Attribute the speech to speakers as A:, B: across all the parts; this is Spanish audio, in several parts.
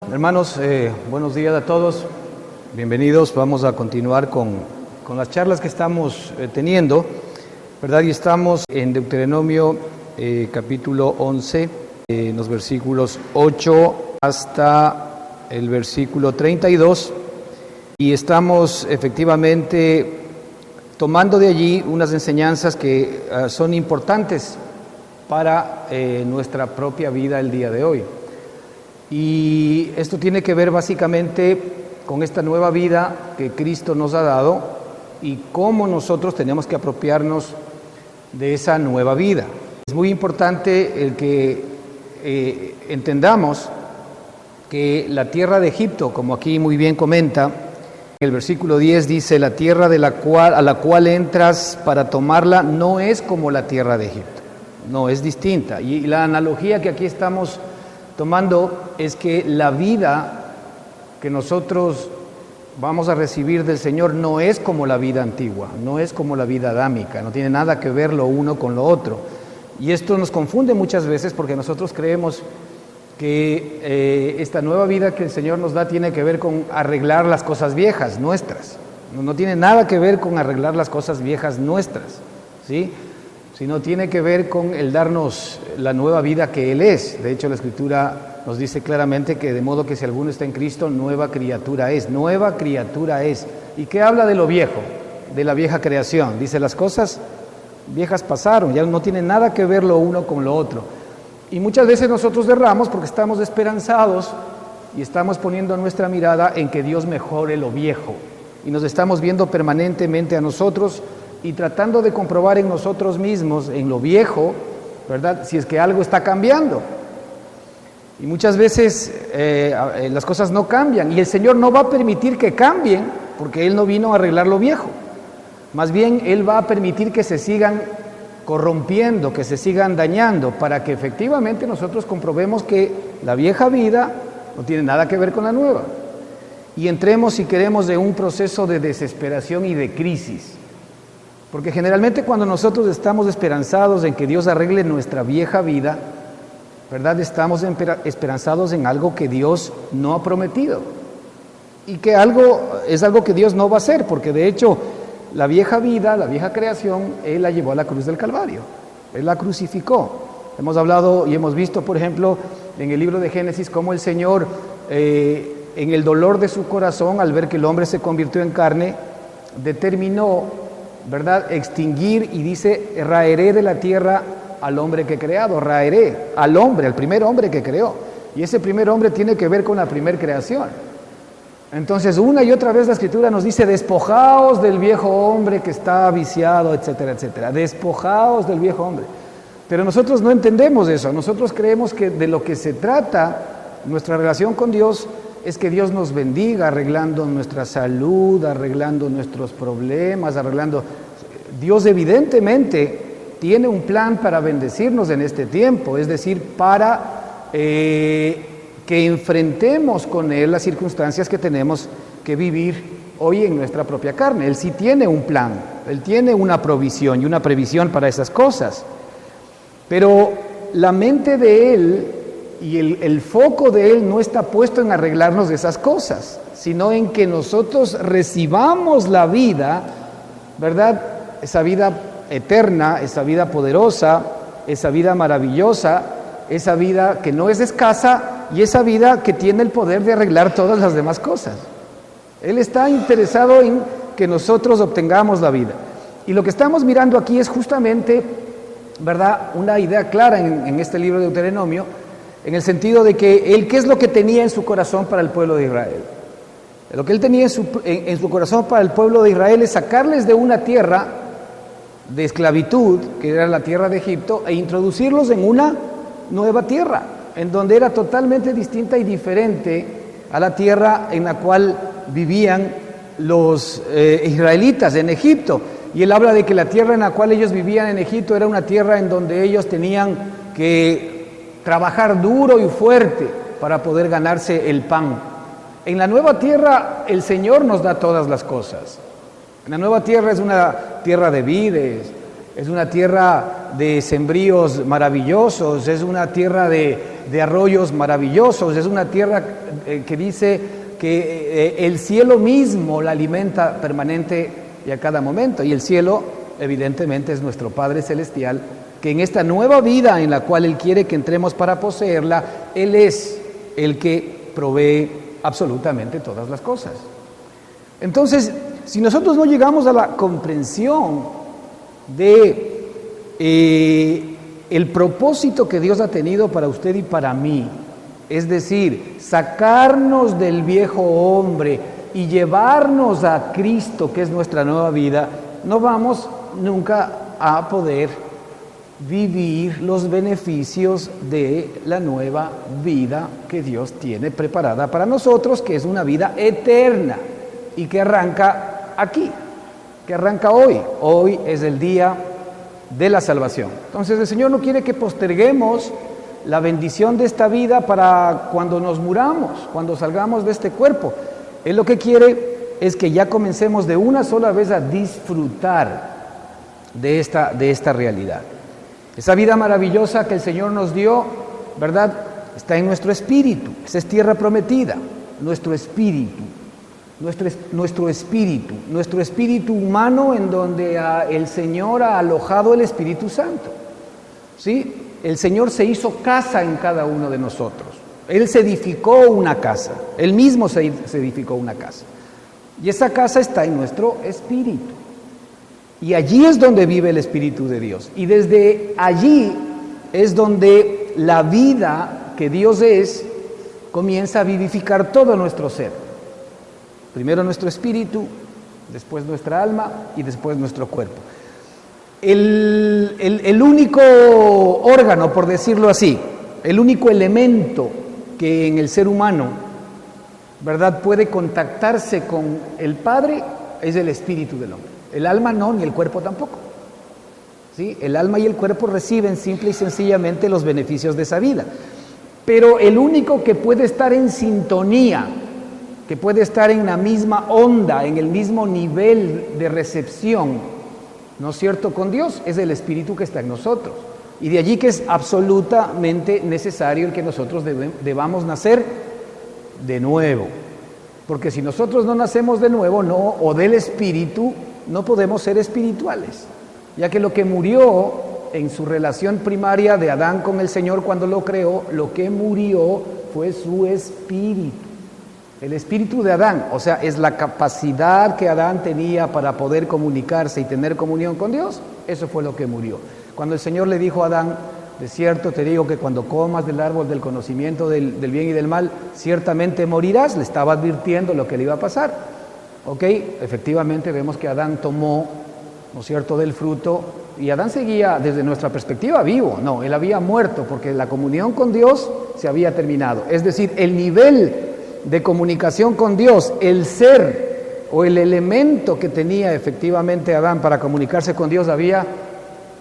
A: Hermanos, buenos días a todos, bienvenidos. Vamos a continuar con las charlas que estamos teniendo, ¿verdad? Y estamos en Deuteronomio capítulo 11, en los versículos 8 hasta el versículo 32, y estamos efectivamente tomando de allí unas enseñanzas que son importantes para nuestra propia vida el día de hoy. Y esto tiene que ver básicamente con esta nueva vida que Cristo nos ha dado y cómo nosotros tenemos que apropiarnos de esa nueva vida. Es muy importante el que entendamos que la tierra de Egipto, como aquí muy bien comenta, en el versículo 10 dice: la tierra a la cual entras para tomarla no es como la tierra de Egipto, no, es distinta. Y la analogía que aquí estamos tomando es que la vida que nosotros vamos a recibir del Señor no es como la vida antigua, no es como la vida adámica, no tiene nada que ver lo uno con lo otro. Y esto nos confunde muchas veces porque nosotros creemos que esta nueva vida que el Señor nos da tiene que ver con arreglar las cosas viejas nuestras. No tiene nada que ver con arreglar las cosas viejas nuestras, ¿sí? Sino tiene que ver con el darnos la nueva vida que Él es. De hecho, la Escritura nos dice claramente que de modo que si alguno está en Cristo, nueva criatura es. ¿Y qué habla de lo viejo? De la vieja creación. Dice, las cosas viejas pasaron, ya no tiene nada que ver lo uno con lo otro. Y muchas veces nosotros erramos porque estamos esperanzados y estamos poniendo nuestra mirada en que Dios mejore lo viejo. Y nos estamos viendo permanentemente a nosotros y tratando de comprobar en nosotros mismos, en lo viejo, ¿verdad?, si es que algo está cambiando. Y muchas veces las cosas no cambian, y el Señor no va a permitir que cambien, porque Él no vino a arreglar lo viejo. Más bien, Él va a permitir que se sigan corrompiendo, que se sigan dañando, para que efectivamente nosotros comprobemos que la vieja vida no tiene nada que ver con la nueva. Y entremos, si queremos, en un proceso de desesperación y de crisis. Porque generalmente cuando nosotros estamos esperanzados en que Dios arregle nuestra vieja vida, ¿verdad?, estamos esperanzados en algo que Dios no ha prometido. Y que es algo que Dios no va a hacer, porque de hecho la vieja vida, la vieja creación, Él la llevó a la cruz del Calvario. Él la crucificó. Hemos hablado y hemos visto, por ejemplo, en el libro de Génesis, cómo el Señor, en el dolor de su corazón, al ver que el hombre se convirtió en carne, determinó, ¿verdad?, extinguir, y dice, raeré de la tierra al hombre que he creado, raeré al hombre, al primer hombre que creó. Y ese primer hombre tiene que ver con la primer creación. Entonces, una y otra vez la Escritura nos dice, despojaos del viejo hombre que está viciado, etcétera, etcétera. Despojaos del viejo hombre. Pero nosotros no entendemos eso. Nosotros creemos que de lo que se trata nuestra relación con Dios es que Dios nos bendiga arreglando nuestra salud, arreglando nuestros problemas, Dios evidentemente tiene un plan para bendecirnos en este tiempo, es decir, para que enfrentemos con Él las circunstancias que tenemos que vivir hoy en nuestra propia carne. Él sí tiene un plan, Él tiene una provisión y una previsión para esas cosas. Pero la mente de Él y el foco de Él no está puesto en arreglarnos de esas cosas, sino en que nosotros recibamos la vida, ¿verdad?, esa vida eterna, esa vida poderosa, esa vida maravillosa, esa vida que no es escasa y esa vida que tiene el poder de arreglar todas las demás cosas. Él está interesado en que nosotros obtengamos la vida. Y lo que estamos mirando aquí es justamente, ¿verdad?, una idea clara en este libro de Deuteronomio, en el sentido de que Él, ¿qué es lo que tenía en su corazón para el pueblo de Israel? Lo que Él tenía en su corazón para el pueblo de Israel es sacarles de una tierra de esclavitud, que era la tierra de Egipto, e introducirlos en una nueva tierra, en donde era totalmente distinta y diferente a la tierra en la cual vivían los israelitas en Egipto. Y Él habla de que la tierra en la cual ellos vivían en Egipto era una tierra en donde ellos tenían que trabajar duro y fuerte para poder ganarse el pan. En la nueva tierra el Señor nos da todas las cosas. La nueva tierra es una tierra de vides, es una tierra de sembríos maravillosos, es una tierra de de arroyos maravillosos, es una tierra que dice que el cielo mismo la alimenta permanente y a cada momento, y el cielo evidentemente es nuestro Padre Celestial, que en esta nueva vida en la cual Él quiere que entremos para poseerla, Él es el que provee absolutamente todas las cosas. Entonces, si nosotros no llegamos a la comprensión de el propósito que Dios ha tenido para usted y para mí, es decir, sacarnos del viejo hombre y llevarnos a Cristo, que es nuestra nueva vida, no vamos nunca a poder vivir los beneficios de la nueva vida que Dios tiene preparada para nosotros, que es una vida eterna y que arranca aquí, que arranca hoy. Hoy es el día de la salvación. Entonces el Señor no quiere que posterguemos la bendición de esta vida para cuando nos muramos, cuando salgamos de este cuerpo. Él lo que quiere es que ya comencemos de una sola vez a disfrutar de esta realidad. Esa vida maravillosa que el Señor nos dio, ¿verdad?, está en nuestro espíritu. Esa es tierra prometida, nuestro espíritu. Nuestro espíritu humano, en donde el Señor ha alojado el Espíritu Santo. ¿Sí? El Señor se hizo casa en cada uno de nosotros. Él se edificó una casa, Él mismo se edificó una casa. Y esa casa está en nuestro espíritu. Y allí es donde vive el Espíritu de Dios. Y desde allí es donde la vida que Dios es comienza a vivificar todo nuestro ser. Primero nuestro espíritu, después nuestra alma y después nuestro cuerpo. El único órgano, por decirlo así, el único elemento que en el ser humano, ¿verdad?, puede contactarse con el Padre es el espíritu del hombre. El alma no, ni el cuerpo tampoco. ¿Sí? El alma y el cuerpo reciben simple y sencillamente los beneficios de esa vida. Pero el único que puede estar en sintonía, que puede estar en la misma onda, en el mismo nivel de recepción, ¿no es cierto?, con Dios, es el Espíritu que está en nosotros. Y de allí que es absolutamente necesario el que nosotros debamos nacer de nuevo. Porque si nosotros no nacemos de nuevo, o del Espíritu, no podemos ser espirituales. Ya que lo que murió en su relación primaria de Adán con el Señor cuando lo creó, lo que murió fue su espíritu. El espíritu de Adán, o sea, es la capacidad que Adán tenía para poder comunicarse y tener comunión con Dios. Eso fue lo que murió. Cuando el Señor le dijo a Adán, de cierto te digo que cuando comas del árbol del conocimiento del bien y del mal, ciertamente morirás, le estaba advirtiendo lo que le iba a pasar. Ok, efectivamente vemos que Adán tomó, ¿no es cierto?, del fruto, y Adán seguía desde nuestra perspectiva vivo. No, él había muerto porque la comunión con Dios se había terminado. Es decir, el nivel de comunicación con Dios, el ser o el elemento que tenía efectivamente Adán para comunicarse con Dios había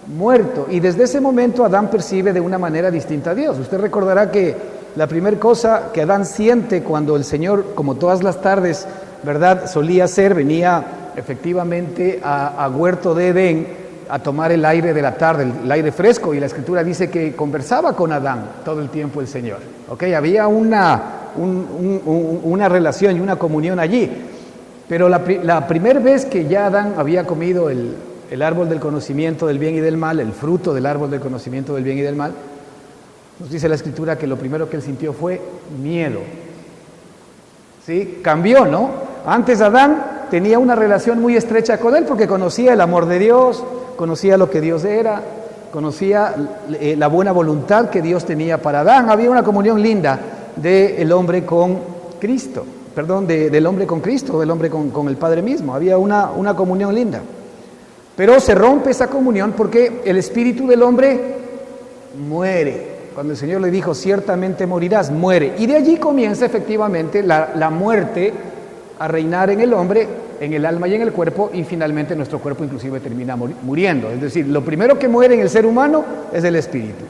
A: muerto, y desde ese momento Adán percibe de una manera distinta a Dios. Usted recordará que la primera cosa que Adán siente cuando el Señor, como todas las tardes, ¿verdad?, solía hacer, venía efectivamente a huerto de Edén a tomar el aire de la tarde, el aire fresco, y la Escritura dice que conversaba con Adán todo el tiempo el Señor. ¿Ok? Había una relación y una comunión allí. Pero la primera vez que ya Adán había comido el árbol del conocimiento del bien y del mal, el fruto del árbol del conocimiento del bien y del mal, nos dice la Escritura que lo primero que él sintió fue miedo. ¿Sí? Cambió, ¿no? Antes Adán tenía una relación muy estrecha con él porque conocía el amor de Dios, conocía lo que Dios era, conocía la buena voluntad que Dios tenía para Adán. Había una comunión linda del hombre con Cristo, del hombre con Cristo, del hombre con el Padre mismo. Había una comunión linda. Pero se rompe esa comunión porque el espíritu del hombre muere. Cuando el Señor le dijo, ciertamente morirás, muere. Y de allí comienza efectivamente la muerte a reinar en el hombre, en el alma y en el cuerpo, y finalmente nuestro cuerpo inclusive termina muriendo. Es decir, lo primero que muere en el ser humano es el espíritu.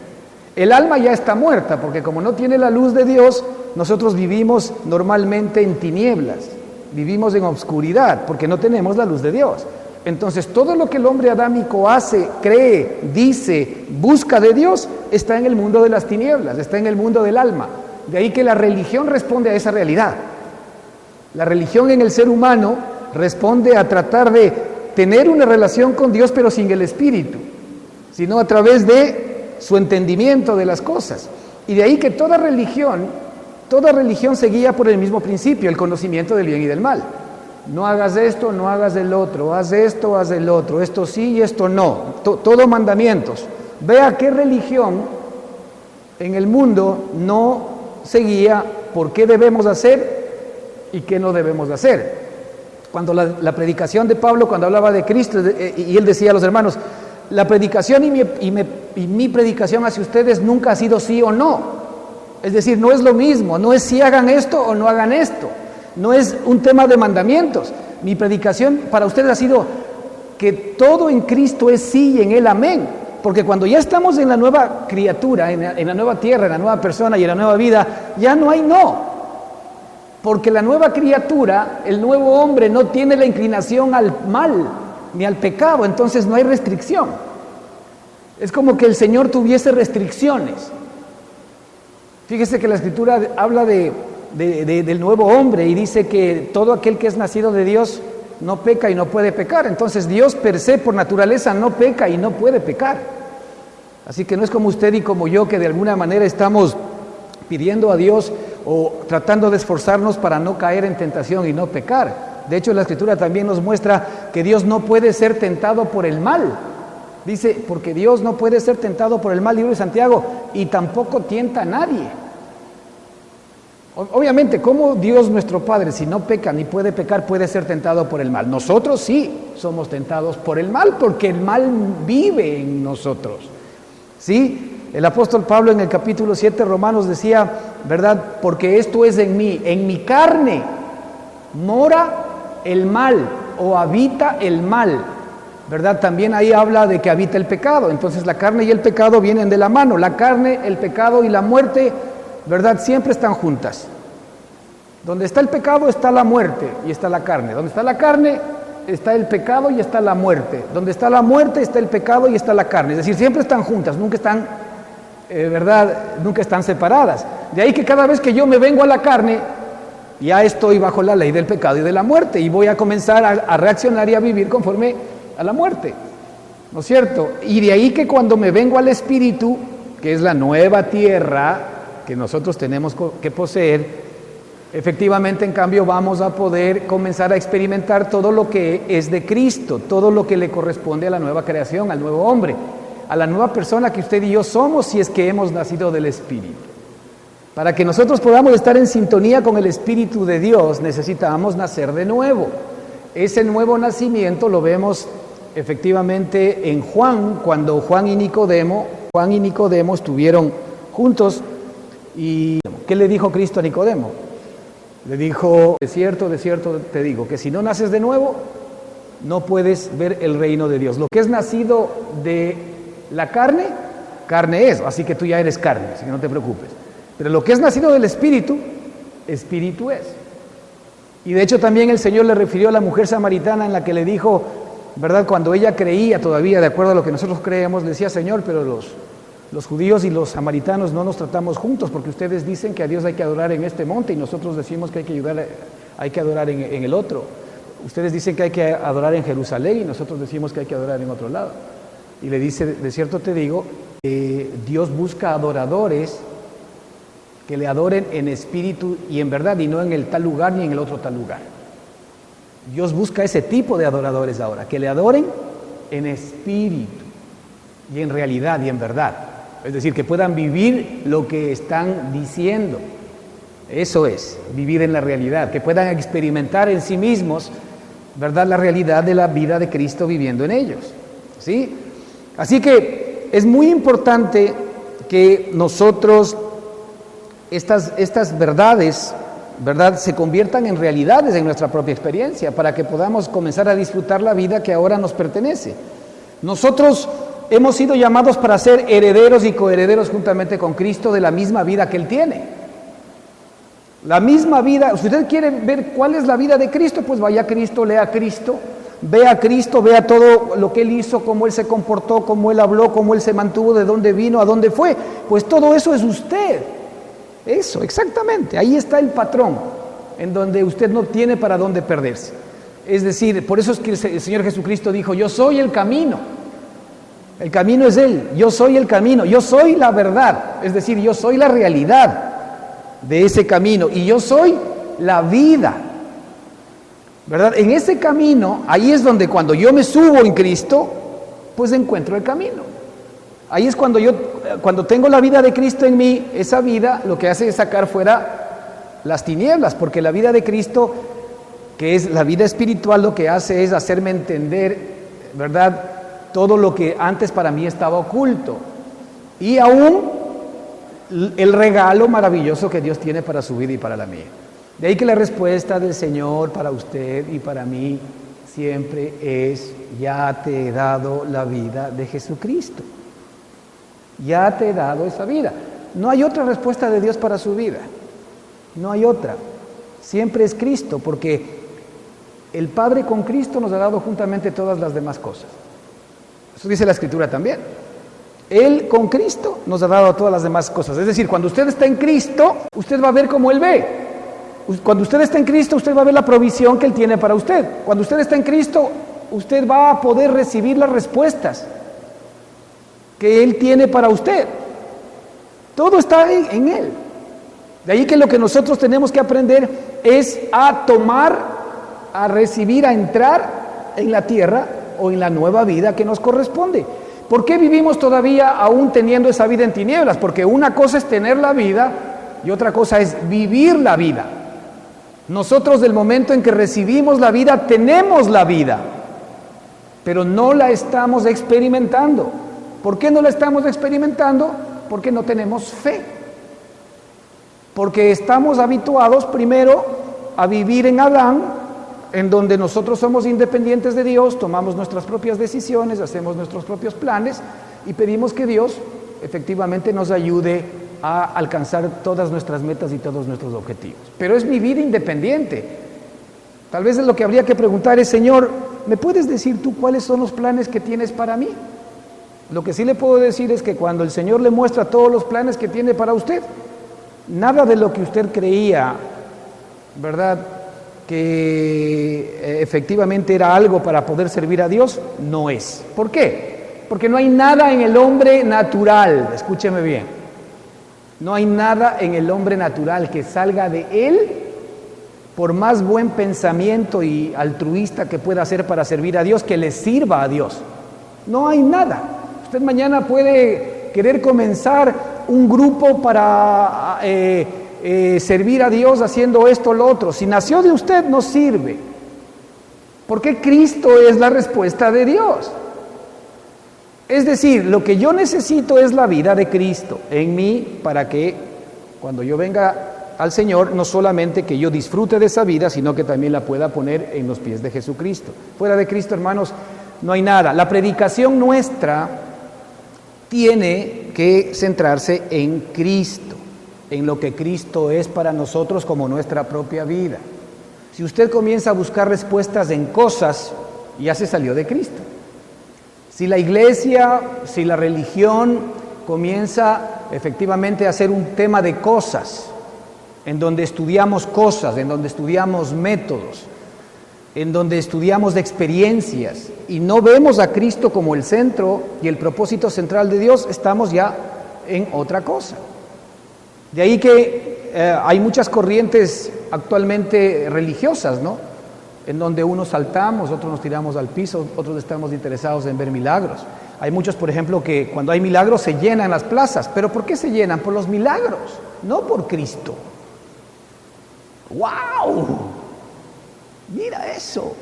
A: El alma ya está muerta, porque como no tiene la luz de Dios, nosotros vivimos normalmente en tinieblas, vivimos en obscuridad, porque no tenemos la luz de Dios. Entonces todo lo que el hombre adámico hace, cree, dice, busca de Dios, está en el mundo de las tinieblas, está en el mundo del alma. De ahí que la religión responde a esa realidad. La religión en el ser humano responde a tratar de tener una relación con Dios, pero sin el Espíritu, sino a través de su entendimiento de las cosas. Y de ahí que toda religión se guía por el mismo principio, el conocimiento del bien y del mal. No hagas esto, no hagas el otro, haz esto, haz el otro, esto sí y esto no, todo mandamientos. Vea qué religión en el mundo no se guía por qué debemos hacer y qué no debemos hacer. Cuando la predicación de Pablo, cuando hablaba de Cristo, y él decía a los hermanos, la predicación y mi predicación hacia ustedes nunca ha sido sí o no. Es decir, no es lo mismo, no es si hagan esto o no hagan esto. No es un tema de mandamientos. Mi predicación para ustedes ha sido que todo en Cristo es sí y en Él amén. Porque cuando ya estamos en la nueva criatura, en la nueva tierra, en la nueva persona y en la nueva vida, ya no hay no. Porque la nueva criatura, el nuevo hombre, no tiene la inclinación al mal ni al pecado, entonces no hay restricción. Es como que el Señor tuviese restricciones. Fíjese que la Escritura habla del nuevo hombre y dice que todo aquel que es nacido de Dios no peca y no puede pecar. Entonces Dios per se, por naturaleza, no peca y no puede pecar. Así que no es como usted y como yo que de alguna manera estamos pidiendo a Dios o tratando de esforzarnos para no caer en tentación y no pecar. De hecho, la Escritura también nos muestra que Dios no puede ser tentado por el mal. Dice, porque Dios no puede ser tentado por el mal, libro de Santiago, y tampoco tienta a nadie. Obviamente, ¿cómo Dios nuestro Padre, si no peca ni puede pecar, puede ser tentado por el mal? Nosotros sí somos tentados por el mal, porque el mal vive en nosotros. ¿Sí? El apóstol Pablo en el capítulo 7 Romanos decía, ¿verdad? Porque esto es en mi carne mora el mal o habita el mal, ¿verdad? También ahí habla de que habita el pecado. Entonces la carne y el pecado vienen de la mano. La carne, el pecado y la muerte, ¿verdad? Siempre están juntas. Donde está el pecado está la muerte y está la carne. Donde está la carne está el pecado y está la muerte. Donde está la muerte está el pecado y está la carne. Es decir, siempre están juntas, nunca están, ¿verdad? Nunca están separadas. De ahí que cada vez que yo me vengo a la carne, ya estoy bajo la ley del pecado y de la muerte y voy a comenzar a reaccionar y a vivir conforme a la muerte, ¿no es cierto? Y de ahí que cuando me vengo al Espíritu, que es la nueva tierra que nosotros tenemos que poseer, efectivamente, en cambio, vamos a poder comenzar a experimentar todo lo que es de Cristo, todo lo que le corresponde a la nueva creación, al nuevo hombre, a la nueva persona que usted y yo somos si es que hemos nacido del Espíritu. Para que nosotros podamos estar en sintonía con el Espíritu de Dios, necesitamos nacer de nuevo. Ese nuevo nacimiento lo vemos efectivamente en Juan, cuando Juan y Nicodemo estuvieron juntos. ¿Y qué le dijo Cristo a Nicodemo? Le dijo, de cierto te digo, que si no naces de nuevo, no puedes ver el reino de Dios. Lo que es nacido de la carne, carne es, así que tú ya eres carne, así que no te preocupes. Pero lo que es nacido del Espíritu, Espíritu es. Y de hecho también el Señor le refirió a la mujer samaritana en la que le dijo, ¿verdad? Cuando ella creía todavía, de acuerdo a lo que nosotros creemos, le decía, Señor, pero los judíos y los samaritanos no nos tratamos juntos porque ustedes dicen que a Dios hay que adorar en este monte y nosotros decimos que hay que adorar en el otro. Ustedes dicen que hay que adorar en Jerusalén y nosotros decimos que hay que adorar en otro lado. Y le dice, de cierto te digo, Dios busca adoradores que le adoren en espíritu y en verdad, y no en el tal lugar ni en el otro tal lugar. Dios busca ese tipo de adoradores ahora, que le adoren en espíritu y en realidad y en verdad. Es decir, que puedan vivir lo que están diciendo. Eso es, vivir en la realidad, que puedan experimentar en sí mismos, ¿verdad?, la realidad de la vida de Cristo viviendo en ellos. ¿Sí? Así que es muy importante que nosotros estas verdades, ¿verdad?, se conviertan en realidades en nuestra propia experiencia para que podamos comenzar a disfrutar la vida que ahora nos pertenece. Nosotros hemos sido llamados para ser herederos y coherederos juntamente con Cristo de la misma vida que Él tiene. La misma vida. Si usted quiere ver cuál es la vida de Cristo, pues vaya a Cristo, lea a Cristo, ve a Cristo, vea todo lo que Él hizo, cómo Él se comportó, cómo Él habló, cómo Él se mantuvo, de dónde vino, a dónde fue. Pues todo eso es usted. Eso, exactamente. Ahí está el patrón, en donde usted no tiene para dónde perderse. Es decir, por eso es que el Señor Jesucristo dijo, yo soy el camino. El camino es Él, yo soy el camino, yo soy la verdad. Es decir, yo soy la realidad de ese camino y yo soy la vida. ¿Verdad? En ese camino, ahí es donde cuando yo me subo en Cristo, pues encuentro el camino. Ahí es cuando tengo la vida de Cristo en mí, esa vida lo que hace es sacar fuera las tinieblas, porque la vida de Cristo, que es la vida espiritual, lo que hace es hacerme entender, ¿verdad?, todo lo que antes para mí estaba oculto. Y aún el regalo maravilloso que Dios tiene para su vida y para la mía. De ahí que la respuesta del Señor para usted y para mí siempre es, ya te he dado la vida de Jesucristo. Ya te he dado esa vida. No hay otra respuesta de Dios para su vida. No hay otra. Siempre es Cristo, porque el Padre con Cristo nos ha dado juntamente todas las demás cosas. Eso dice la Escritura también. Él con Cristo nos ha dado todas las demás cosas. Es decir, cuando usted está en Cristo, usted va a ver como Él ve. Cuando usted está en Cristo, usted va a ver la provisión que Él tiene para usted. Cuando usted está en Cristo, usted va a poder recibir las respuestas que Él tiene para usted. Todo está ahí en Él. De ahí que lo que nosotros tenemos que aprender es a tomar, a recibir, a entrar en la tierra o en la nueva vida que nos corresponde. ¿Por qué vivimos todavía aún teniendo esa vida en tinieblas? Porque una cosa es tener la vida y otra cosa es vivir la vida. Nosotros del momento en que recibimos la vida, tenemos la vida, pero no la estamos experimentando. ¿Por qué no la estamos experimentando? Porque no tenemos fe. Porque estamos habituados primero a vivir en Adán, en donde nosotros somos independientes de Dios, tomamos nuestras propias decisiones, hacemos nuestros propios planes y pedimos que Dios efectivamente nos ayude a alcanzar todas nuestras metas y todos nuestros objetivos. Pero es vivir independiente. Tal vez lo que habría que preguntar es, Señor, ¿me puedes decir tú cuáles son los planes que tienes para mí? Lo que sí le puedo decir es que cuando el Señor le muestra todos los planes que tiene para usted, nada de lo que usted creía, ¿verdad?, que efectivamente era algo para poder servir a Dios, no es. ¿Por qué? Porque no hay nada en el hombre natural, escúcheme bien, no hay nada en el hombre natural que salga de él, por más buen pensamiento y altruista que pueda hacer para servir a Dios, que le sirva a Dios. No hay nada. Usted mañana puede querer comenzar un grupo para servir a Dios haciendo esto o lo otro. Si nació de usted, no sirve. Porque Cristo es la respuesta de Dios. Es decir, lo que yo necesito es la vida de Cristo en mí para que cuando yo venga al Señor, no solamente que yo disfrute de esa vida, sino que también la pueda poner en los pies de Jesucristo. Fuera de Cristo, hermanos, no hay nada. La predicación nuestra tiene que centrarse en Cristo, en lo que Cristo es para nosotros como nuestra propia vida. Si usted comienza a buscar respuestas en cosas, ya se salió de Cristo. Si la iglesia, si la religión comienza efectivamente a ser un tema de cosas, en donde estudiamos cosas, en donde estudiamos métodos, en donde estudiamos de experiencias y no vemos a Cristo como el centro y el propósito central de Dios, estamos ya en otra cosa. De ahí que hay muchas corrientes actualmente religiosas, ¿no?, en donde unos saltamos, otros nos tiramos al piso, otros estamos interesados en ver milagros. Hay muchos, por ejemplo, que cuando hay milagros se llenan las plazas. ¿Pero por qué se llenan? Por los milagros, no por Cristo. ¡Wow! Mira eso.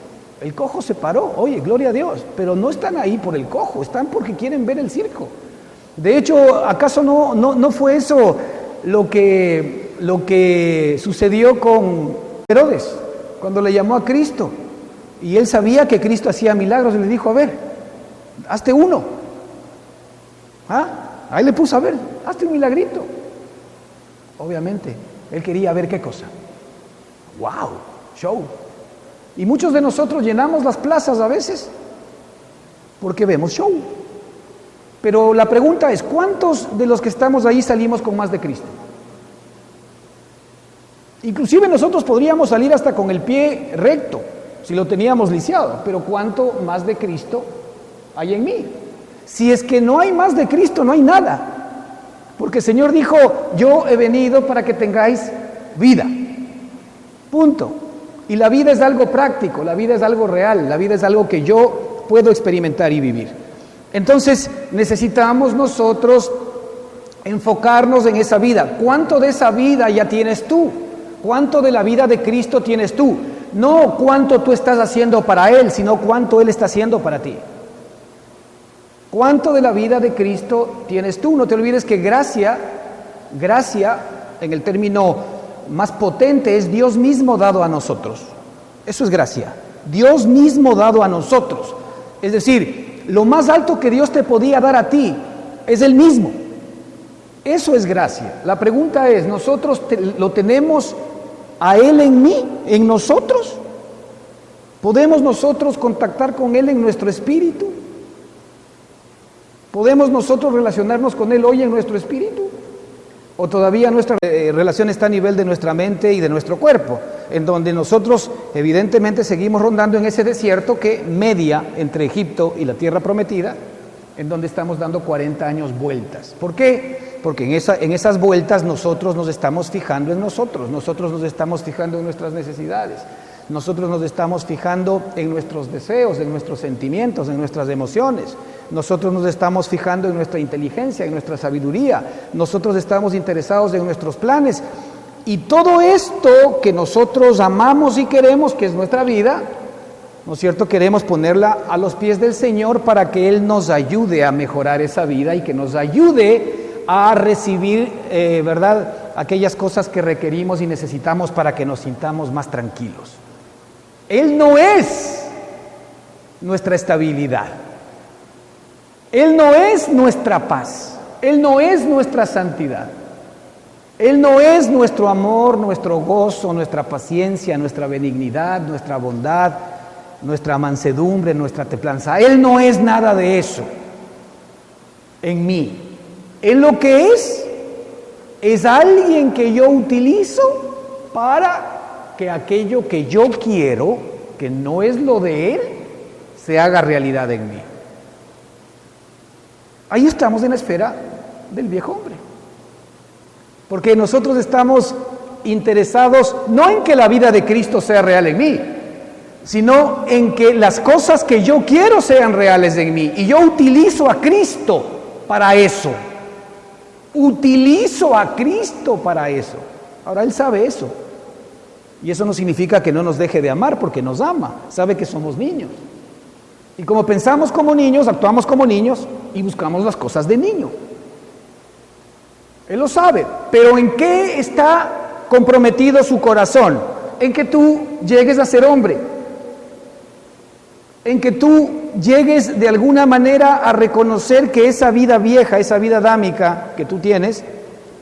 A: El cojo se paró. Oye, gloria a Dios. Pero no están ahí por el cojo, están porque quieren ver el circo. De hecho, ¿acaso no fue eso lo que sucedió con Herodes? Cuando le llamó a Cristo y él sabía que Cristo hacía milagros y le dijo, a ver, hazte uno. Ahí le puso, a ver, hazte un milagrito. Obviamente, él quería ver qué cosa. ¡Wow! Show. Y muchos de nosotros llenamos las plazas a veces porque vemos show. Pero la pregunta es, ¿cuántos de los que estamos ahí salimos con más de Cristo? Inclusive nosotros podríamos salir hasta con el pie recto, si lo teníamos lisiado, pero ¿cuánto más de Cristo hay en mí? Si es que no hay más de Cristo, no hay nada. Porque el Señor dijo, yo he venido para que tengáis vida. Punto. Y la vida es algo práctico, la vida es algo real, la vida es algo que yo puedo experimentar y vivir. Entonces necesitamos nosotros enfocarnos en esa vida. ¿Cuánto de esa vida ya tienes tú? ¿Cuánto de la vida de Cristo tienes tú? No cuánto tú estás haciendo para Él, sino cuánto Él está haciendo para ti. ¿Cuánto de la vida de Cristo tienes tú? No te olvides que gracia en el término más potente es Dios mismo dado a nosotros. Eso es gracia. Dios mismo dado a nosotros. Es decir, lo más alto que Dios te podía dar a ti es Él mismo. Eso es gracia. La pregunta es, ¿nosotros lo tenemos a Él en mí, en nosotros? ¿Podemos nosotros contactar con Él en nuestro espíritu? ¿Podemos nosotros relacionarnos con Él hoy en nuestro espíritu? ¿O todavía nuestra relación está a nivel de nuestra mente y de nuestro cuerpo? En donde nosotros evidentemente seguimos rondando en ese desierto que media entre Egipto y la tierra prometida, en donde estamos dando 40 años vueltas. ¿Por qué? Porque en esas vueltas nosotros nos estamos fijando en nosotros nos estamos fijando en nuestras necesidades, nosotros nos estamos fijando en nuestros deseos, en nuestros sentimientos, en nuestras emociones, nosotros nos estamos fijando en nuestra inteligencia, en nuestra sabiduría, nosotros estamos interesados en nuestros planes, y todo esto que nosotros amamos y queremos, que es nuestra vida, ¿no es cierto? Queremos ponerla a los pies del Señor para que Él nos ayude a mejorar esa vida y que nos ayude a recibir, ¿verdad?, aquellas cosas que requerimos y necesitamos para que nos sintamos más tranquilos. Él no es nuestra estabilidad. Él no es nuestra paz. Él no es nuestra santidad. Él no es nuestro amor, nuestro gozo, nuestra paciencia, nuestra benignidad, nuestra bondad, nuestra mansedumbre, nuestra templanza. Él no es nada de eso en mí. Él lo que es alguien que yo utilizo para que aquello que yo quiero, que no es lo de Él, se haga realidad en mí. Ahí estamos en la esfera del viejo hombre. Porque nosotros estamos interesados no en que la vida de Cristo sea real en mí, sino en que las cosas que yo quiero sean reales en mí. Y yo utilizo a Cristo para eso. Utilizo a Cristo para eso. Ahora Él sabe eso. Y eso no significa que no nos deje de amar, porque nos ama. Sabe que somos niños. Y como pensamos como niños, actuamos como niños y buscamos las cosas de niño. Él lo sabe. Pero ¿en qué está comprometido su corazón? En que tú llegues a ser hombre. En que tú llegues de alguna manera a reconocer que esa vida vieja, esa vida adámica que tú tienes,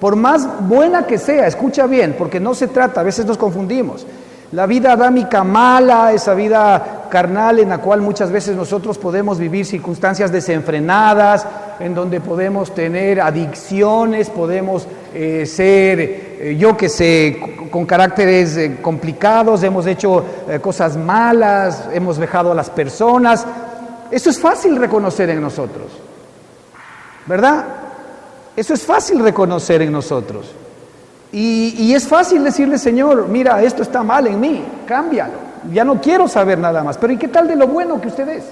A: por más buena que sea, escucha bien, porque no se trata, a veces nos confundimos, la vida adámica mala, esa vida carnal en la cual muchas veces nosotros podemos vivir circunstancias desenfrenadas, en donde podemos tener adicciones, podemos ser, yo que sé, con caracteres complicados, hemos hecho cosas malas, hemos vejado a las personas. Eso es fácil reconocer en nosotros, ¿verdad? Eso es fácil reconocer en nosotros. Y es fácil decirle, Señor, mira, esto está mal en mí, cámbialo, ya no quiero saber nada más. Pero ¿y qué tal de lo bueno que usted es?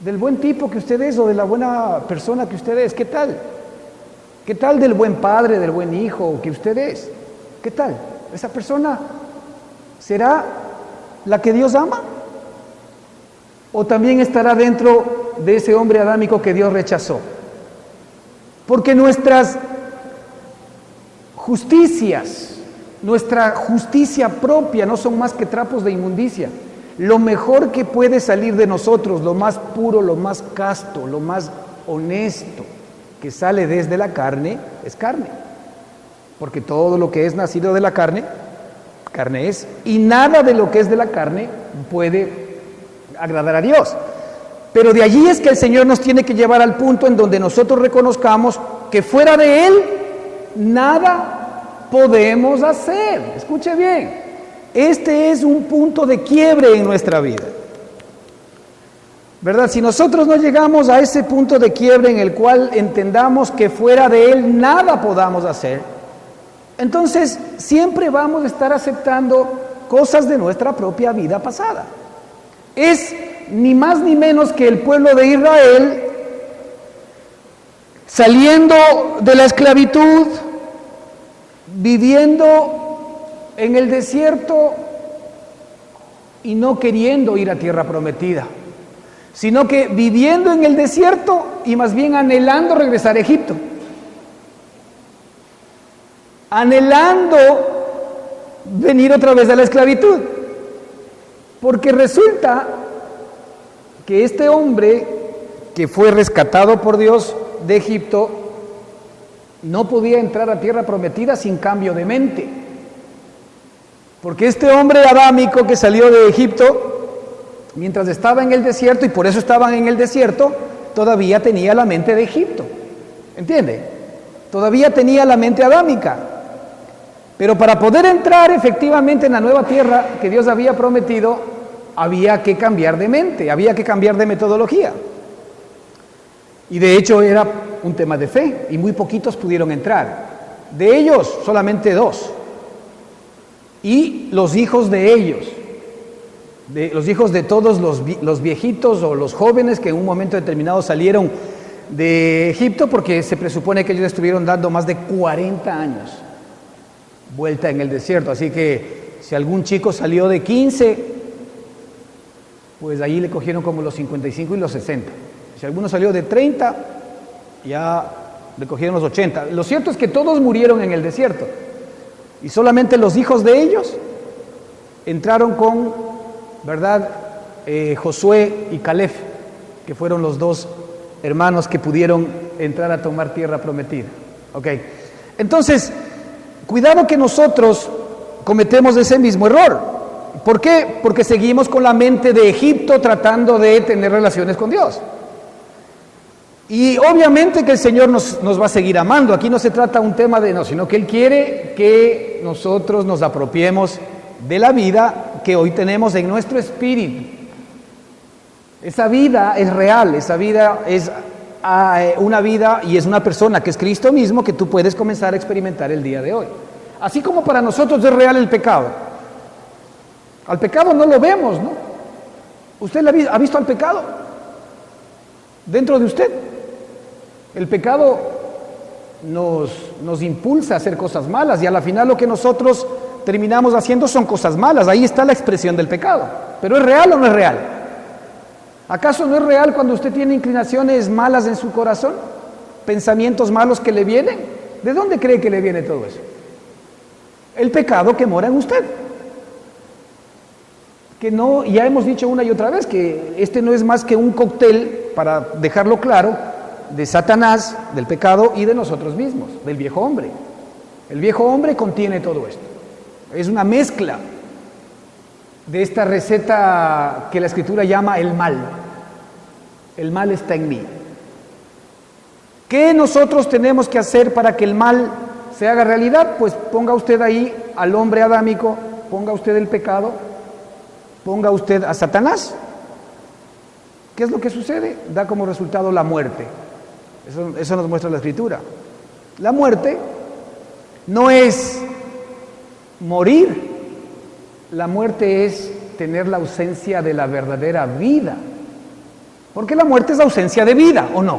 A: Del buen tipo que usted es o de la buena persona que usted es, ¿qué tal? ¿Qué tal del buen padre, del buen hijo que usted es? ¿Qué tal? ¿Esa persona será la que Dios ama? ¿O también estará dentro de ese hombre adámico que Dios rechazó? Porque nuestras justicias, nuestra justicia propia no son más que trapos de inmundicia. Lo mejor que puede salir de nosotros, lo más puro, lo más casto, lo más honesto que sale desde la carne, es carne. Porque todo lo que es nacido de la carne carne es, y nada de lo que es de la carne puede agradar a Dios. Pero de allí es que el Señor nos tiene que llevar al punto en donde nosotros reconozcamos que fuera de Él nada podemos hacer. Escuche bien, este es un punto de quiebre en nuestra vida, ¿verdad? Si nosotros no llegamos a ese punto de quiebre en el cual entendamos que fuera de Él nada podamos hacer, entonces siempre vamos a estar aceptando cosas de nuestra propia vida pasada. Es ni más ni menos que el pueblo de Israel saliendo de la esclavitud, viviendo en el desierto y no queriendo ir a tierra prometida, sino que viviendo en el desierto y más bien anhelando regresar a Egipto, anhelando venir otra vez a la esclavitud, porque resulta que este hombre que fue rescatado por Dios de Egipto no podía entrar a tierra prometida sin cambio de mente, porque este hombre adámico que salió de Egipto mientras estaba en el desierto, y por eso estaban en el desierto, todavía tenía la mente de Egipto, ¿entiende? Todavía tenía la mente adámica, pero para poder entrar efectivamente en la nueva tierra que Dios había prometido, había que cambiar de mente, había que cambiar de metodología. Y de hecho era un tema de fe, y muy poquitos pudieron entrar. De ellos, solamente 2. Y los hijos de ellos, los hijos de todos los viejitos o los jóvenes que en un momento determinado salieron de Egipto, porque se presupone que ellos estuvieron dando más de 40 años vuelta en el desierto. Así que si algún chico salió de 15, pues ahí le cogieron como los 55 y los 60. Si alguno salió de 30, ya le cogieron los 80. Lo cierto es que todos murieron en el desierto, y solamente los hijos de ellos entraron con, ¿verdad? Josué y Caleb, que fueron los 2 hermanos que pudieron entrar a tomar tierra prometida. Ok, entonces, cuidado que nosotros cometemos ese mismo error. ¿Por qué? Porque seguimos con la mente de Egipto tratando de tener relaciones con Dios. Y obviamente que el Señor nos va a seguir amando. Aquí no se trata un tema de no, sino que Él quiere que nosotros nos apropiemos de la vida que hoy tenemos en nuestro espíritu. Esa vida es real, esa vida es una vida y es una persona que es Cristo mismo, que tú puedes comenzar a experimentar el día de hoy. Así como para nosotros es real el pecado. Al pecado no lo vemos, ¿no? ¿Usted ha visto al pecado dentro de usted? El pecado nos impulsa a hacer cosas malas, y a la final lo que nosotros terminamos haciendo son cosas malas. Ahí está la expresión del pecado. ¿Pero es real o no es real? ¿Acaso no es real cuando usted tiene inclinaciones malas en su corazón? ¿Pensamientos malos que le vienen? ¿De dónde cree que le viene todo eso? El pecado que mora en usted. Que no, ya hemos dicho una y otra vez que este no es más que un cóctel, para dejarlo claro, de Satanás, del pecado y de nosotros mismos, del viejo hombre. El viejo hombre contiene todo esto. Es una mezcla de esta receta que la Escritura llama el mal. El mal está en mí. ¿Qué nosotros tenemos que hacer para que el mal se haga realidad? Pues ponga usted ahí al hombre adámico, ponga usted el pecado, ponga usted a Satanás. ¿Qué es lo que sucede? Da como resultado la muerte. Eso nos muestra la Escritura. La muerte no es morir. La muerte es tener la ausencia de la verdadera vida. Porque la muerte es ausencia de vida, ¿o no?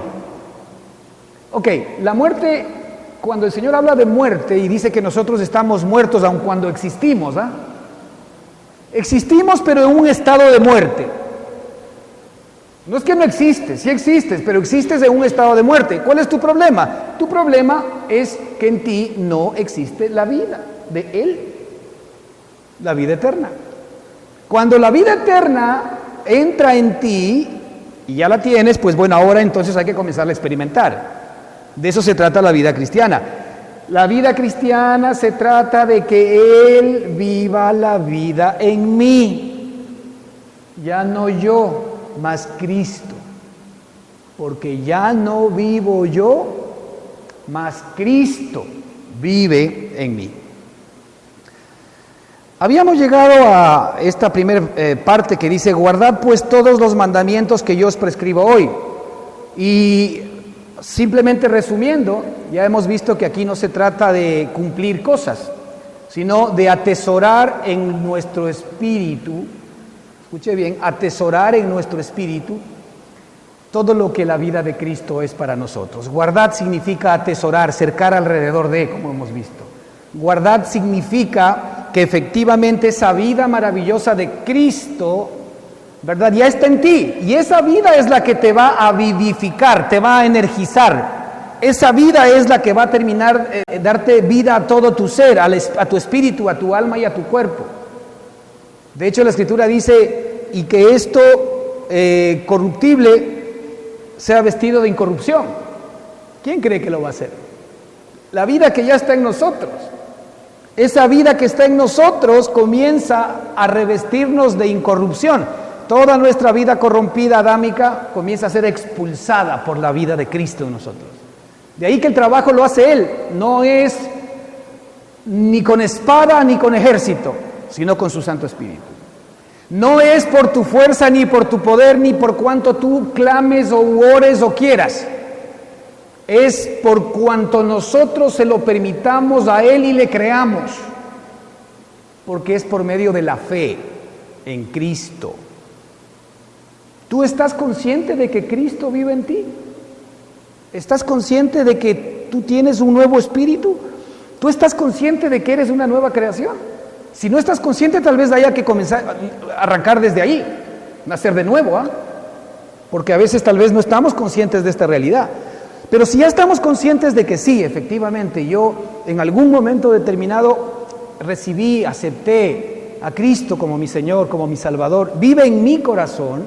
A: Ok, la muerte, cuando el Señor habla de muerte y dice que nosotros estamos muertos aun cuando existimos, ¿ah? Existimos, pero en un estado de muerte. No es que no existes, sí existes, pero existes en un estado de muerte. ¿Cuál es tu problema? Tu problema es que en ti no existe la vida de Él, la vida eterna. Cuando la vida eterna entra en ti y ya la tienes, pues bueno, ahora entonces hay que comenzar a experimentar. De eso se trata la vida cristiana. La vida cristiana se trata de que Él viva la vida en mí. Ya no yo, mas Cristo. Porque ya no vivo yo, mas Cristo vive en mí. Habíamos llegado a esta primera parte que dice: guardad pues todos los mandamientos que yo os prescribo hoy. Y simplemente resumiendo, ya hemos visto que aquí no se trata de cumplir cosas, sino de atesorar en nuestro espíritu, escuche bien, atesorar en nuestro espíritu todo lo que la vida de Cristo es para nosotros. Guardad significa atesorar, cercar alrededor de, como hemos visto. Guardad significa que efectivamente esa vida maravillosa de Cristo, ¿verdad?, ya está en ti. Y esa vida es la que te va a vivificar, te va a energizar. Esa vida es la que va a terminar, darte vida a todo tu ser, a tu espíritu, a tu alma y a tu cuerpo. De hecho, la Escritura dice, y que esto corruptible sea vestido de incorrupción. ¿Quién cree que lo va a hacer? La vida que ya está en nosotros. Esa vida que está en nosotros comienza a revestirnos de incorrupción. Toda nuestra vida corrompida, adámica, comienza a ser expulsada por la vida de Cristo en nosotros. De ahí que el trabajo lo hace Él. No es ni con espada ni con ejército, sino con su Santo Espíritu. No es por tu fuerza, ni por tu poder, ni por cuanto tú clames o ores o quieras. Es por cuanto nosotros se lo permitamos a Él y le creamos. Porque es por medio de la fe en Cristo. ¿Tú estás consciente de que Cristo vive en ti? ¿Estás consciente de que tú tienes un nuevo espíritu? ¿Tú estás consciente de que eres una nueva creación? Si no estás consciente, tal vez haya que comenzar a arrancar desde ahí, nacer de nuevo, porque a veces tal vez no estamos conscientes de esta realidad. Pero si ya estamos conscientes de que sí, efectivamente, yo en algún momento determinado recibí, acepté a Cristo como mi Señor, como mi Salvador, vive en mi corazón,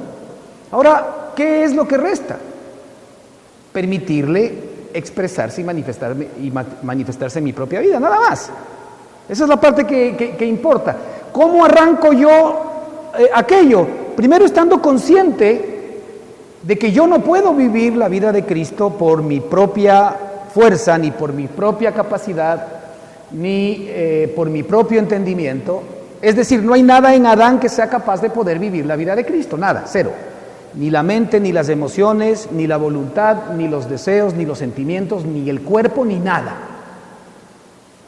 A: ahora, ¿qué es lo que resta? Permitirle expresarse y manifestarse en mi propia vida, nada más. Esa es la parte que importa. ¿Cómo arranco yo aquello? Primero, estando consciente de que yo no puedo vivir la vida de Cristo por mi propia fuerza, ni por mi propia capacidad, ni por mi propio entendimiento. Es decir, no hay nada en Adán que sea capaz de poder vivir la vida de Cristo, nada, cero. Ni la mente, ni las emociones, ni la voluntad, ni los deseos, ni los sentimientos, ni el cuerpo, ni nada.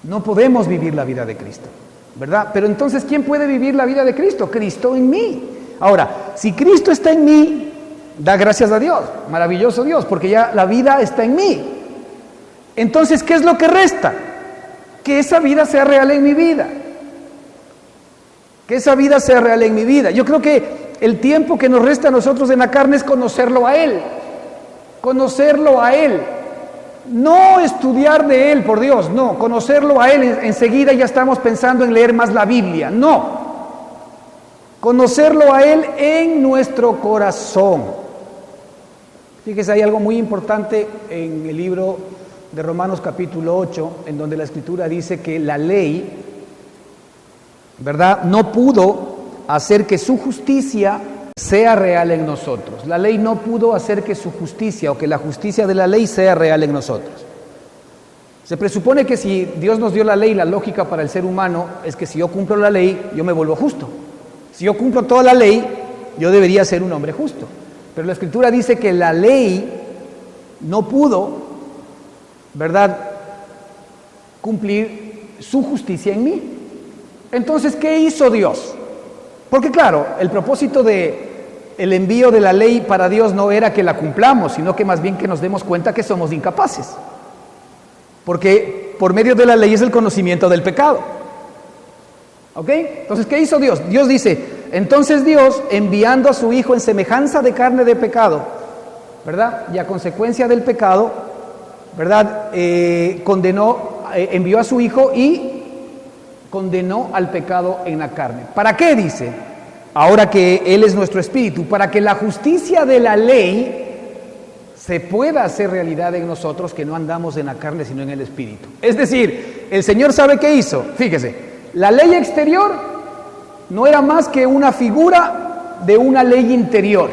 A: No podemos vivir la vida de Cristo, ¿verdad? Pero entonces, ¿quién puede vivir la vida de Cristo? Cristo en mí. Ahora, si Cristo está en mí, da gracias a Dios, maravilloso Dios, porque ya la vida está en mí. Entonces, ¿qué es lo que resta? Que esa vida sea real en mi vida. Que esa vida sea real en mi vida. Yo creo que el tiempo que nos resta a nosotros en la carne es conocerlo a Él. Conocerlo a Él. No estudiar de Él, por Dios, no. Conocerlo a Él, enseguida ya estamos pensando en leer más la Biblia. No. Conocerlo a Él en nuestro corazón. Fíjese, hay algo muy importante en el libro de Romanos capítulo 8, en donde la Escritura dice que la ley, ¿verdad?, no pudo hacer que su justicia sea real en nosotros. La ley no pudo hacer que su justicia o que la justicia de la ley sea real en nosotros. Se presupone que si Dios nos dio la ley, la lógica para el ser humano es que si yo cumplo la ley, yo me vuelvo justo. Si yo cumplo toda la ley, yo debería ser un hombre justo. Pero la Escritura dice que la ley no pudo, ¿verdad?, cumplir su justicia en mí. Entonces, ¿qué hizo Dios? Porque claro, el propósito de el envío de la ley para Dios no era que la cumplamos, sino que más bien que nos demos cuenta que somos incapaces. Porque por medio de la ley es el conocimiento del pecado. ¿Ok? Entonces, ¿qué hizo Dios? Dios dice, entonces Dios, enviando a su Hijo en semejanza de carne de pecado, ¿verdad?, y a consecuencia del pecado, ¿verdad?, envió a su Hijo y condenó al pecado en la carne. ¿Para qué? Dice, ahora que Él es nuestro espíritu, para que la justicia de la ley se pueda hacer realidad en nosotros que no andamos en la carne sino en el Espíritu. Es decir, el Señor sabe qué hizo. Fíjese, la ley exterior no era más que una figura de una ley interior.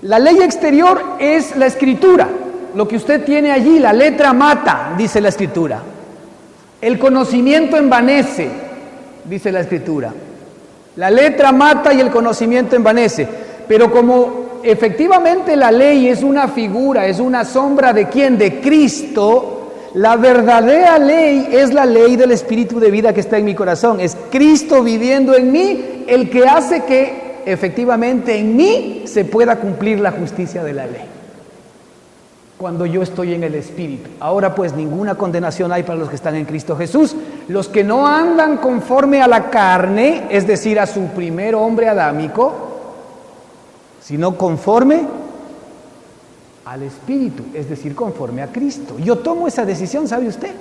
A: La ley exterior es la Escritura. Lo que usted tiene allí, la letra mata, dice la Escritura. El conocimiento envanece, dice la Escritura. La letra mata y el conocimiento envanece. Pero como efectivamente la ley es una figura, es una sombra ¿de quién? De Cristo. La verdadera ley es la ley del Espíritu de vida que está en mi corazón. Es Cristo viviendo en mí el que hace que efectivamente en mí se pueda cumplir la justicia de la ley. Cuando yo estoy en el Espíritu. Ahora pues ninguna condenación hay para los que están en Cristo Jesús. Los que no andan conforme a la carne, es decir, a su primer hombre adámico, sino conforme al Espíritu, es decir, conforme a Cristo. Yo tomo esa decisión, ¿sabe usted?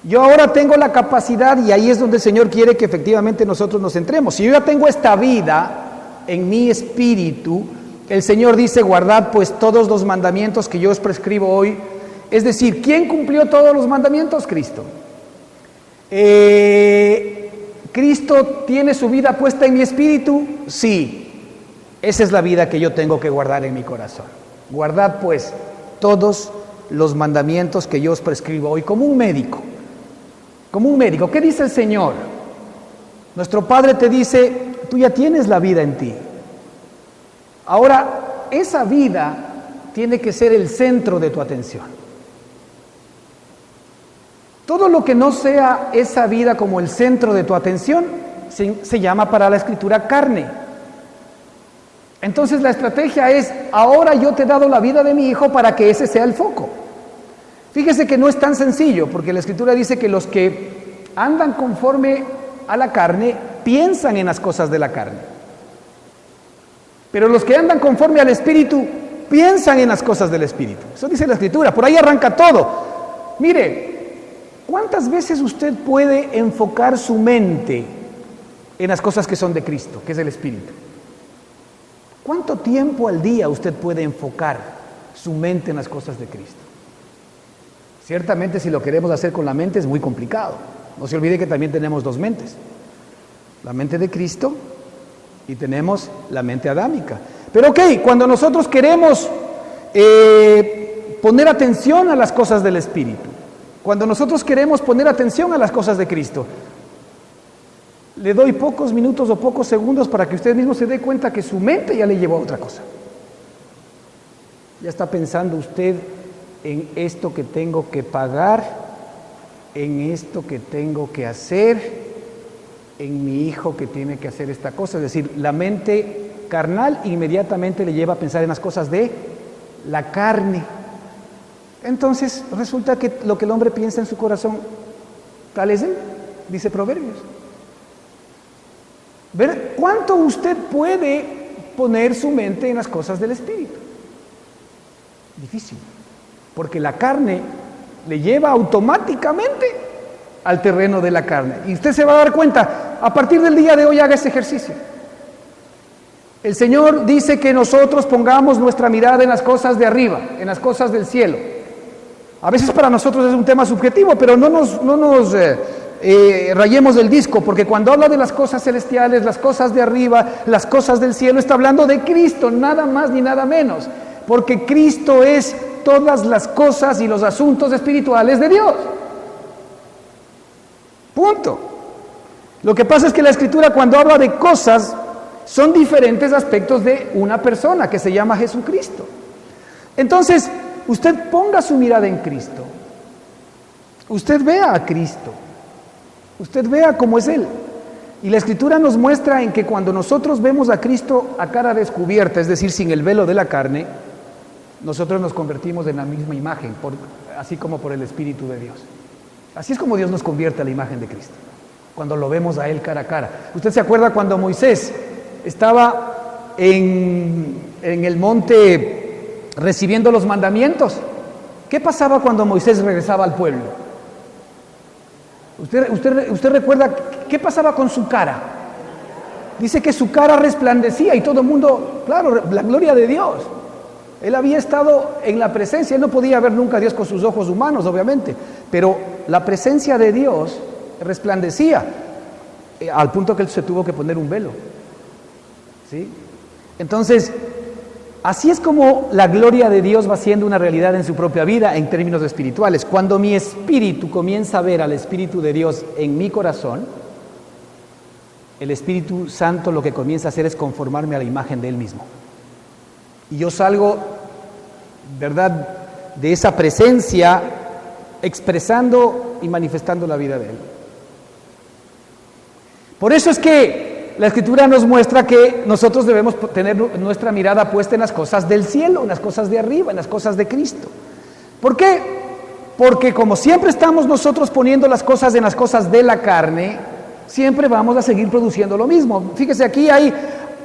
A: Yo ahora tengo la capacidad, y ahí es donde el Señor quiere que efectivamente nosotros nos centremos. Si yo ya tengo esta vida en mi espíritu, el Señor dice, guardad pues todos los mandamientos que yo os prescribo hoy. Es decir, ¿quién cumplió todos los mandamientos? Cristo. ¿Cristo tiene su vida puesta en mi espíritu? Sí. Esa es la vida que yo tengo que guardar en mi corazón. Guardad pues todos los mandamientos que yo os prescribo hoy, como un médico. Como un médico. ¿Qué dice el Señor? Nuestro Padre te dice, tú ya tienes la vida en ti. Ahora, esa vida tiene que ser el centro de tu atención. Todo lo que no sea esa vida como el centro de tu atención se llama para la Escritura carne. Entonces la estrategia es, ahora yo te he dado la vida de mi hijo para que ese sea el foco. Fíjese que no es tan sencillo, porque la Escritura dice que los que andan conforme a la carne piensan en las cosas de la carne. Pero los que andan conforme al Espíritu piensan en las cosas del Espíritu. Eso dice la Escritura, por ahí arranca todo. Mire, ¿cuántas veces usted puede enfocar su mente en las cosas que son de Cristo, que es el Espíritu? ¿Cuánto tiempo al día usted puede enfocar su mente en las cosas de Cristo? Ciertamente si lo queremos hacer con la mente es muy complicado. No se olvide que también tenemos dos mentes. La mente de Cristo y tenemos la mente adámica. Pero ok, cuando nosotros queremos poner atención a las cosas del Espíritu, cuando nosotros queremos poner atención a las cosas de Cristo, le doy pocos minutos o pocos segundos para que usted mismo se dé cuenta que su mente ya le llevó a otra cosa. Ya está pensando usted en esto que tengo que pagar, en esto que tengo que hacer, en mi hijo que tiene que hacer esta cosa. Es decir, la mente carnal inmediatamente le lleva a pensar en las cosas de la carne. Entonces resulta que lo que el hombre piensa en su corazón, tal es él, dice Proverbios. ¿Ver cuánto usted puede poner su mente en las cosas del Espíritu? Difícil, porque la carne le lleva automáticamente al terreno de la carne. Y usted se va a dar cuenta, a partir del día de hoy haga ese ejercicio. El Señor dice que nosotros pongamos nuestra mirada en las cosas de arriba, en las cosas del cielo. A veces para nosotros es un tema subjetivo, pero no nos rayemos del disco, porque cuando habla de las cosas celestiales, las cosas de arriba, las cosas del cielo, está hablando de Cristo, nada más ni nada menos, porque Cristo es todas las cosas y los asuntos espirituales de Dios. Punto. Lo que pasa es que la Escritura, cuando habla de cosas, son diferentes aspectos de una persona que se llama Jesucristo. Entonces, usted ponga su mirada en Cristo. Usted vea a Cristo. Usted vea cómo es Él. Y la Escritura nos muestra en que cuando nosotros vemos a Cristo a cara descubierta, es decir, sin el velo de la carne, nosotros nos convertimos en la misma imagen, así como por el Espíritu de Dios. Así es como Dios nos convierte a la imagen de Cristo, cuando lo vemos a Él cara a cara. ¿Usted se acuerda cuando Moisés estaba en el monte recibiendo los mandamientos? ¿Qué pasaba cuando Moisés regresaba al pueblo? ¿Usted recuerda qué pasaba con su cara? Dice que su cara resplandecía y todo el mundo, claro, la gloria de Dios. Él había estado en la presencia, él no podía ver nunca a Dios con sus ojos humanos, obviamente, pero la presencia de Dios resplandecía, al punto que él se tuvo que poner un velo. ¿Sí? Entonces, así es como la gloria de Dios va siendo una realidad en su propia vida en términos espirituales. Cuando mi espíritu comienza a ver al Espíritu de Dios en mi corazón, el Espíritu Santo lo que comienza a hacer es conformarme a la imagen de Él mismo. Y yo salgo, ¿verdad?, de esa presencia expresando y manifestando la vida de Él. Por eso es que la Escritura nos muestra que nosotros debemos tener nuestra mirada puesta en las cosas del cielo, en las cosas de arriba, en las cosas de Cristo. ¿Por qué? Porque como siempre estamos nosotros poniendo las cosas en las cosas de la carne, siempre vamos a seguir produciendo lo mismo. Fíjese, aquí hay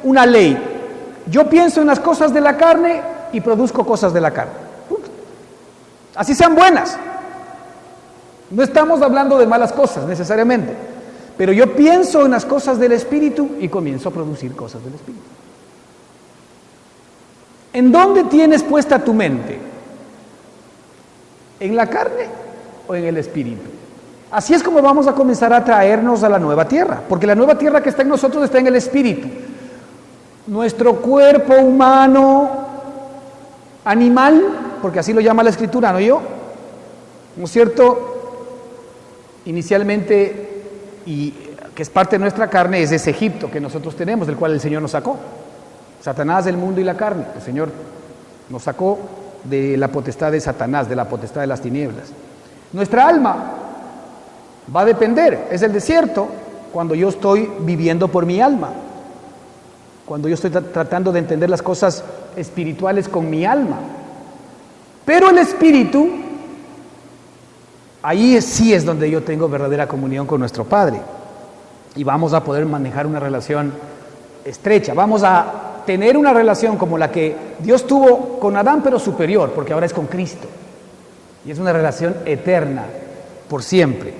A: una ley. Yo pienso en las cosas de la carne y produzco cosas de la carne. Punto. Así sean buenas. No estamos hablando de malas cosas necesariamente, pero yo pienso en las cosas del Espíritu y comienzo a producir cosas del Espíritu. ¿En dónde tienes puesta tu mente? ¿En la carne o en el Espíritu? Así es como vamos a comenzar a traernos a la nueva tierra, porque la nueva tierra que está en nosotros está en el Espíritu. Nuestro cuerpo humano, animal, porque así lo llama la Escritura, ¿no yo? ¿No es cierto? Inicialmente, y que es parte de nuestra carne, es ese Egipto que nosotros tenemos, del cual el Señor nos sacó. Satanás, el mundo y la carne. El Señor nos sacó de la potestad de Satanás, de la potestad de las tinieblas. Nuestra alma va a depender, es el desierto, cuando yo estoy viviendo por mi alma. Cuando yo estoy tratando de entender las cosas espirituales con mi alma. Pero el Espíritu, ahí sí es donde yo tengo verdadera comunión con nuestro Padre. Y vamos a poder manejar una relación estrecha. Vamos a tener una relación como la que Dios tuvo con Adán, pero superior, porque ahora es con Cristo. Y es una relación eterna, por siempre.